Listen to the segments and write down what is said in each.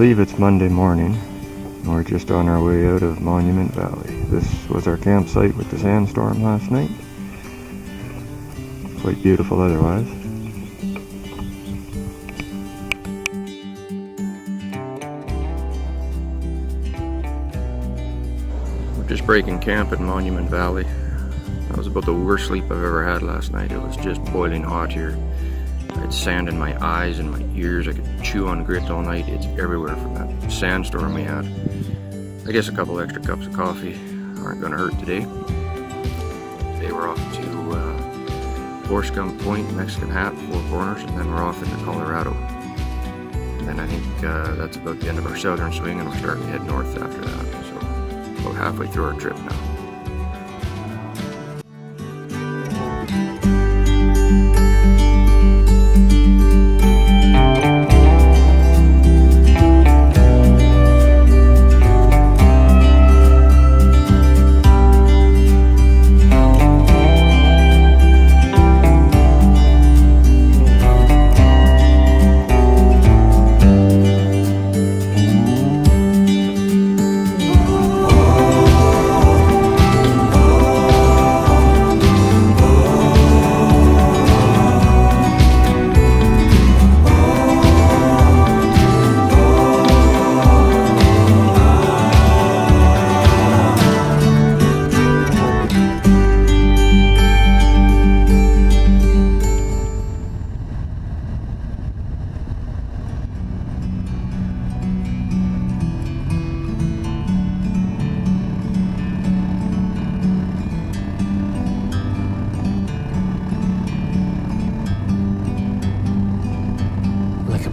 believe it's Monday morning. We're just on our way out of Monument Valley. This was our campsite with the sandstorm last night. Quite beautiful otherwise. We're just breaking camp at Monument Valley. That was about the worst sleep I've ever had last night. It was just boiling hot here. I had sand in my eyes and my ears. I could chew on grit all night. It's everywhere from that sandstorm we had. I guess a couple extra cups of coffee aren't going to hurt today. Today we're off to Four Skunk Point, Mexican Hat, Four Corners, and then we're off into Colorado. And then I think that's about the end of our southern swing, and we're starting to head north after that. So about halfway through our trip now.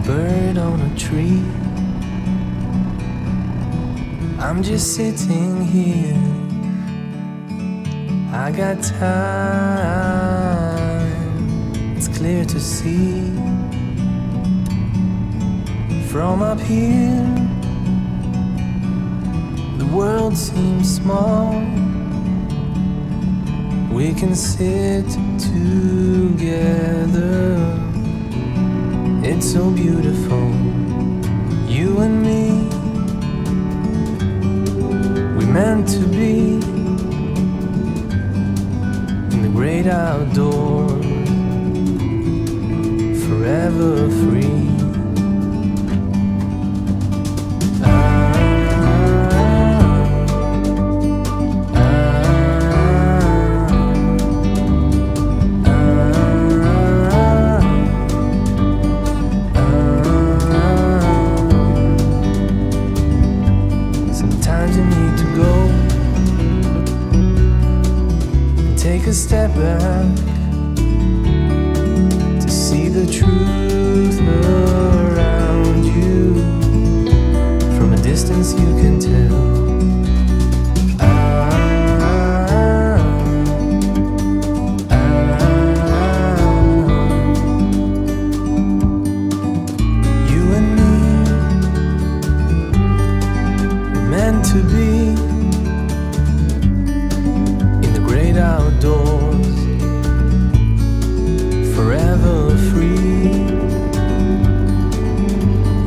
Bird on a tree, I'm just sitting here. I got time, it's clear to see. From up here, the world seems small. We can sit together. It's so beautiful, you and me. We meant to be in the great outdoors, forever free. Take a step back to see the truth around you. From a distance you can tell. You and me were meant to be outdoors, forever free.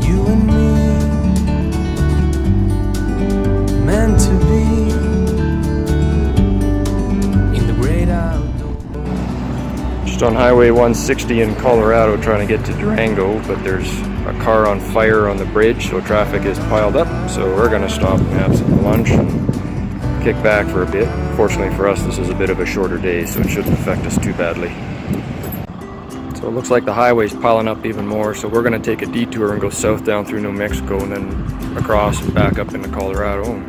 You and me, meant to be in the great outdoors. Just on Highway 160 in Colorado trying to get to Durango, but there's a car on fire on the bridge, so traffic is piled up. So we're going to stop and have some lunch and kick back for a bit. Fortunately for us, this is a bit of a shorter day, so it shouldn't affect us too badly. So it looks like the highway's piling up even more, so we're going to take a detour and go south down through New Mexico and then across and back up into Colorado.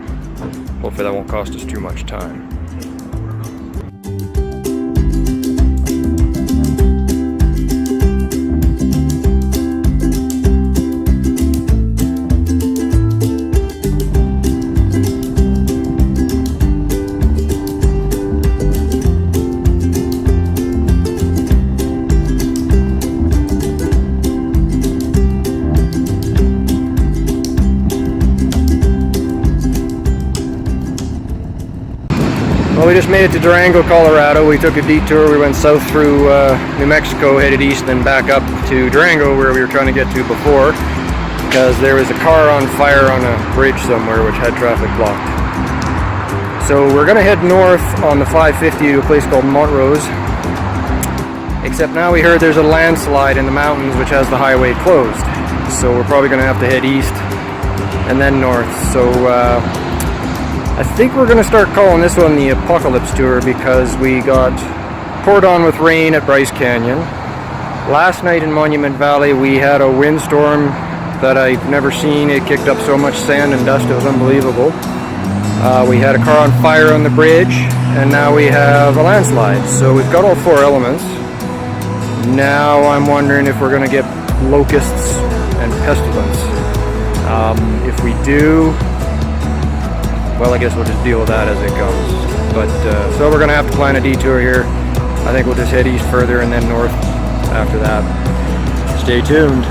Hopefully that won't cost us too much time. Well, we just made it to Durango, Colorado. We took a detour. We went south through New Mexico, headed east, then back up to Durango, where we were trying to get to before. because there was a car on fire on a bridge somewhere which had traffic blocked. So we're gonna head north on the 550 to a place called Montrose. Except now we heard there's a landslide in the mountains which has the highway closed. So we're probably gonna have to head east and then north. So I think we're gonna start calling this one the Apocalypse Tour because we got poured on with rain at Bryce Canyon. Last night in Monument Valley we had a windstorm that I've never seen. It kicked up so much sand and dust, it was unbelievable. We had a car on fire on the bridge, and now we have a landslide. So we've got all four elements. Now I'm wondering if we're going to get locusts and pestilence. If we do, well, I guess we'll just deal with that as it comes. But so we're going to have to plan a detour here. I think we'll just head east further and then north after that. Stay tuned.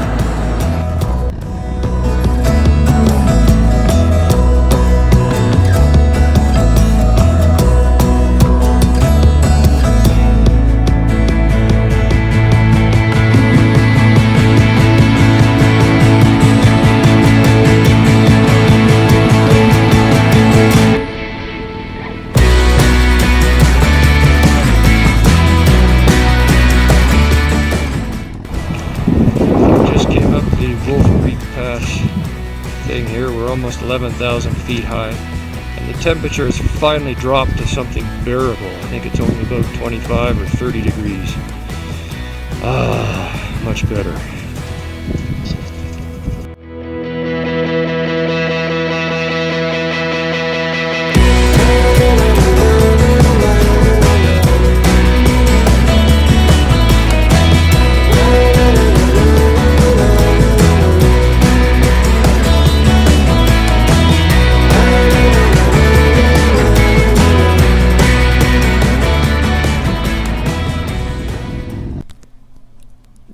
Thing here, we're almost 11,000 feet high, and the temperature has finally dropped to something bearable. I think it's only about 25 or 30 degrees. Much better.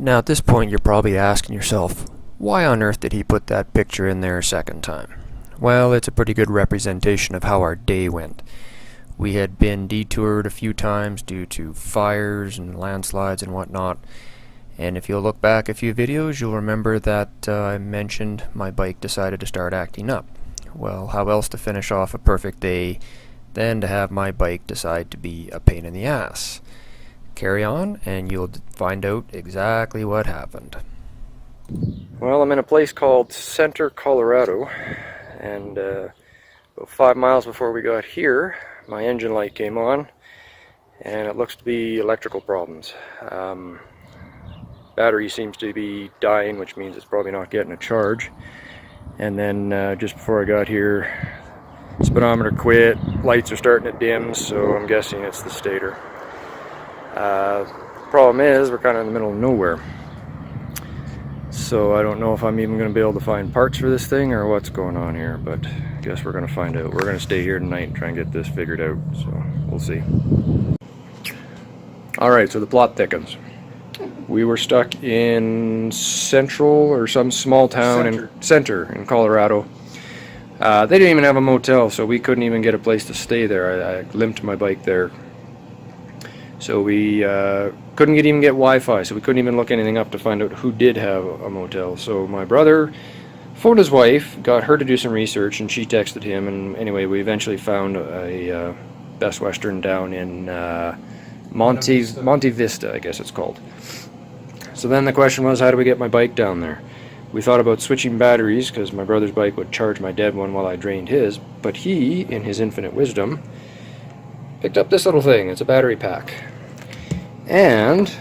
Now at this point you're probably asking yourself, why on earth did he put that picture in there a second time? Well, it's a pretty good representation of how our day went. We had been detoured a few times due to fires and landslides and whatnot, and if you'll look back a few videos you'll remember that I mentioned my bike decided to start acting up. Well, how else to finish off a perfect day than to have my bike decide to be a pain in the ass? Carry on and you'll find out exactly what happened. Well, I'm in a place called Center, Colorado, and about 5 miles before we got here my engine light came on and it looks to be electrical problems. Battery seems to be dying, which means it's probably not getting a charge. And then just before I got here, speedometer quit, lights are starting to dim, so I'm guessing it's the stator. Problem is, we're kind of in the middle of nowhere, so I don't know if I'm even going to be able to find parts for this thing or what's going on here, but I guess we're going to find out. We're going to stay here tonight and try and get this figured out, so we'll see. Alright, so the plot thickens. We were stuck in Central or some small town in Center in Colorado. They didn't even have a motel, so we couldn't even get a place to stay there. I limped my bike there. So we couldn't even get Wi-Fi, so we couldn't even look anything up to find out who did have a motel. So my brother phoned his wife, got her to do some research, and she texted him, and anyway, we eventually found a Best Western down in Monte Vista, I guess it's called. So then the question was, how do we get my bike down there? We thought about switching batteries, because my brother's bike would charge my dead one while I drained his, but he, in his infinite wisdom, picked up this little thing. It's a battery pack. And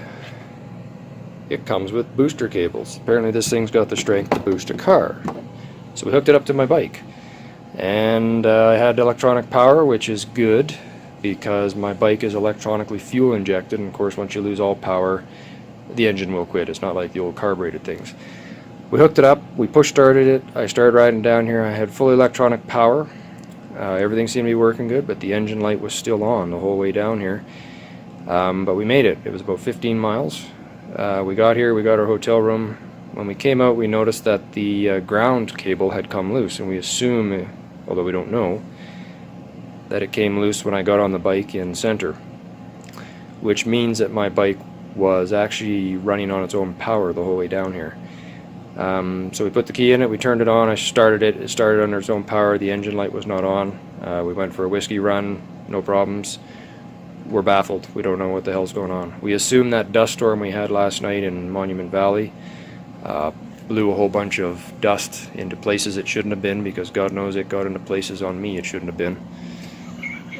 it comes with booster cables. Apparently this thing's got the strength to boost a car. So we hooked it up to my bike. And I had electronic power, which is good because my bike is electronically fuel injected, and of course once you lose all power, the engine will quit. It's not like the old carbureted things. We hooked it up, we push started it, I started riding down here, I had full electronic power. Everything seemed to be working good, but the engine light was still on the whole way down here. But we made it. It was about 15 miles. We got here, we got our hotel room. When we came out, we noticed that the ground cable had come loose, and we assume, although we don't know, that it came loose when I got on the bike in Center, which means that my bike was actually running on its own power the whole way down here. So we put the key in it, we turned it on, I started it, it started under its own power, the engine light was not on. We went for a whiskey run, no problems. We're baffled, we don't know what the hell's going on. We assume that dust storm we had last night in Monument Valley blew a whole bunch of dust into places it shouldn't have been, because God knows it got into places on me it shouldn't have been.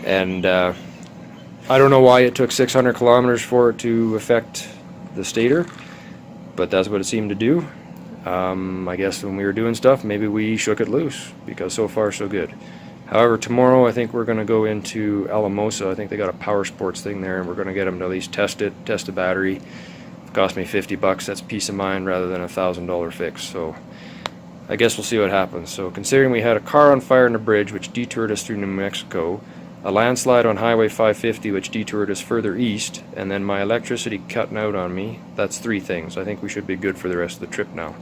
And I don't know why it took 600 kilometers for it to affect the stator, but that's what it seemed to do. I guess when we were doing stuff, maybe we shook it loose, because so far so good. However, tomorrow I think we're going to go into Alamosa. I think they got a power sports thing there, and we're going to get them to at least test it, test the battery. It cost me $50, that's peace of mind rather than $1,000 fix. So I guess we'll see what happens. So considering we had a car on fire in a bridge which detoured us through New Mexico, a landslide on Highway 550 which detoured us further east, and then my electricity cutting out on me, that's 3 things. I think we should be good for the rest of the trip now.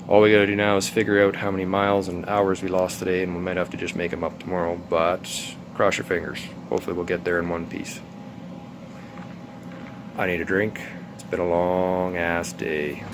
All we gotta do now is figure out how many miles and hours we lost today, and we might have to just make them up tomorrow, but cross your fingers. Hopefully we'll get there in one piece. I need a drink. It's been a long ass day.